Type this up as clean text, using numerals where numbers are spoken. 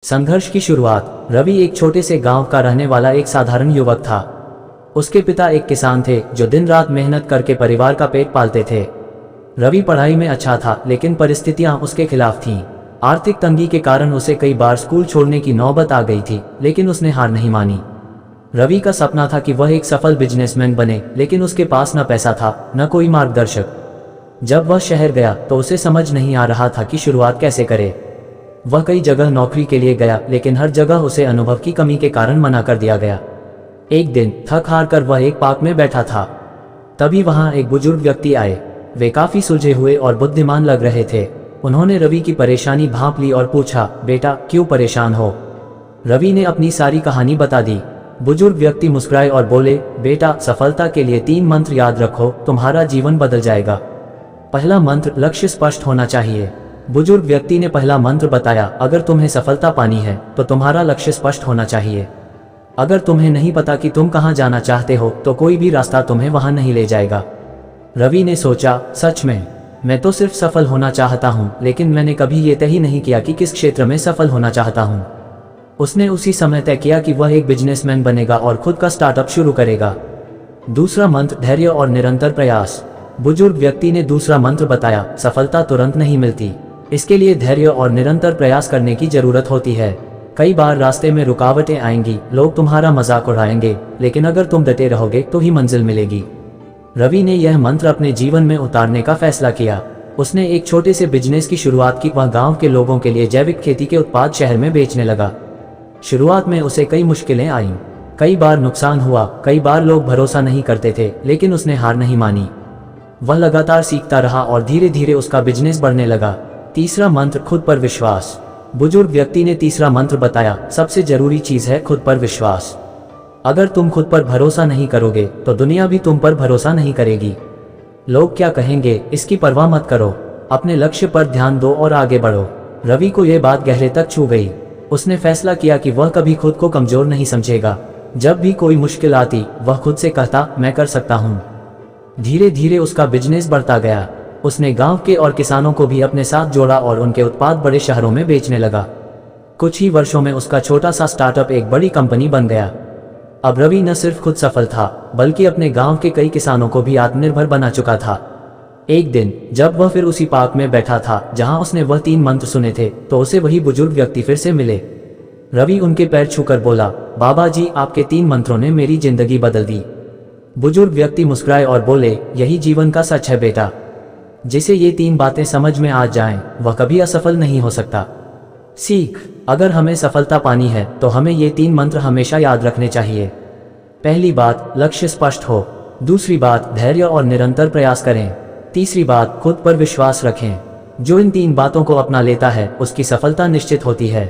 संघर्ष की शुरुआत। रवि एक छोटे से गांव का रहने वाला एक साधारण युवक था। उसके पिता एक किसान थे जो दिन रात मेहनत करके परिवार का पेट पालते थे। रवि पढ़ाई में अच्छा था, लेकिन परिस्थितियां उसके खिलाफ थीं। आर्थिक तंगी के कारण उसे कई बार स्कूल छोड़ने की नौबत आ गई थी, लेकिन उसने हार नहीं मानी। रवि का सपना था कि वह एक सफल बिजनेसमैन बने, लेकिन उसके पास न पैसा था, न कोई मार्गदर्शक। जब वह शहर गया तो उसे समझ नहीं आ रहा था कि शुरुआत कैसे करे। वह कई जगह नौकरी के लिए गया, लेकिन हर जगह उसे अनुभव की कमी के कारण मना कर दिया गया। एक दिन थक हार कर वह एक पार्क में बैठा था। तभी वहां एक बुजुर्ग व्यक्ति आए। वे काफी सुलझे हुए और बुद्धिमान लग रहे थे। उन्होंने रवि की परेशानी भांप ली और पूछा, बेटा क्यों परेशान हो? रवि ने अपनी सारी कहानी बता दी। बुजुर्ग व्यक्ति मुस्कुराए और बोले, बेटा सफलता के लिए 3 मंत्र याद रखो, तुम्हारा जीवन बदल जाएगा। पहला मंत्र, लक्ष्य स्पष्ट होना चाहिए। बुजुर्ग व्यक्ति ने पहला मंत्र बताया, अगर तुम्हें सफलता पानी है तो तुम्हारा लक्ष्य स्पष्ट होना चाहिए। अगर तुम्हें नहीं पता कि तुम कहां जाना चाहते हो तो कोई भी रास्ता तुम्हें वहां नहीं ले जाएगा। रवि ने सोचा, सच में मैं तो सिर्फ सफल होना चाहता हूं, लेकिन मैंने कभी ये तय ही नहीं किया कि किस क्षेत्र में सफल होना चाहता हूं। उसने उसी समय तय किया कि वह एक बिजनेसमैन बनेगा और खुद का स्टार्टअप शुरू करेगा। दूसरा मंत्र, धैर्य और निरंतर प्रयास। बुजुर्ग व्यक्ति ने दूसरा मंत्र बताया, सफलता तुरंत नहीं मिलती, इसके लिए धैर्य और निरंतर प्रयास करने की जरूरत होती है। कई बार रास्ते में रुकावटें आएंगी, लोग तुम्हारा मजाक उड़ाएंगे, लेकिन अगर तुम डटे रहोगे तो ही मंजिल मिलेगी। रवि ने यह मंत्र अपने जीवन में उतारने का फैसला किया। उसने एक छोटे से बिजनेस की शुरुआत की। वह गांव के लोगों के लिए जैविक खेती के उत्पाद शहर में बेचने लगा। शुरुआत में उसे कई मुश्किलें आईं, कई बार नुकसान हुआ, कई बार लोग भरोसा नहीं करते थे, लेकिन उसने हार नहीं मानी। वह लगातार सीखता रहा और धीरे धीरे उसका बिजनेस बढ़ने लगा। तीसरा मंत्र, खुद पर विश्वास। बुजुर्ग व्यक्ति ने तीसरा मंत्र बताया, सबसे जरूरी चीज है खुद पर विश्वास। अगर तुम खुद पर भरोसा नहीं करोगे तो दुनिया भी तुम पर भरोसा नहीं करेगी। लोग क्या कहेंगे, इसकी परवाह मत करो, अपने लक्ष्य पर ध्यान दो और आगे बढ़ो। रवि को यह बात गहरे तक छू गई। उसने फैसला किया कि वह कभी खुद को कमजोर नहीं समझेगा। जब भी कोई मुश्किल आती, वह खुद से कहता, मैं कर सकता हूँ। धीरे धीरे उसका बिजनेस बढ़ता गया। उसने गांव के और किसानों को भी अपने साथ जोड़ा और उनके उत्पाद बड़े शहरों में बेचने लगा। कुछ ही वर्षों में उसका छोटा सा स्टार्टअप एक बड़ी कंपनी बन गया। अब रवि न सिर्फ खुद सफल था, बल्कि अपने गांव के कई किसानों को भी आत्मनिर्भर बना चुका था। एक दिन जब वह फिर उसी पार्क में बैठा था जहां उसने वह 3 मंत्र सुने थे, तो उसे वही बुजुर्ग व्यक्ति फिर से मिले। रवि उनके पैर छूकर बोला, बाबा जी, आपके 3 मंत्रों ने मेरी जिंदगी बदल दी। बुजुर्ग व्यक्ति मुस्कुराए और बोले, यही जीवन का सच है बेटा। जिसे ये 3 बातें समझ में आ जाएं, वह कभी असफल नहीं हो सकता। सीख, अगर हमें सफलता पानी है तो हमें ये 3 मंत्र हमेशा याद रखने चाहिए। पहली बात, लक्ष्य स्पष्ट हो। दूसरी बात, धैर्य और निरंतर प्रयास करें। तीसरी बात, खुद पर विश्वास रखें। जो इन 3 बातों को अपना लेता है उसकी सफलता निश्चित होती है।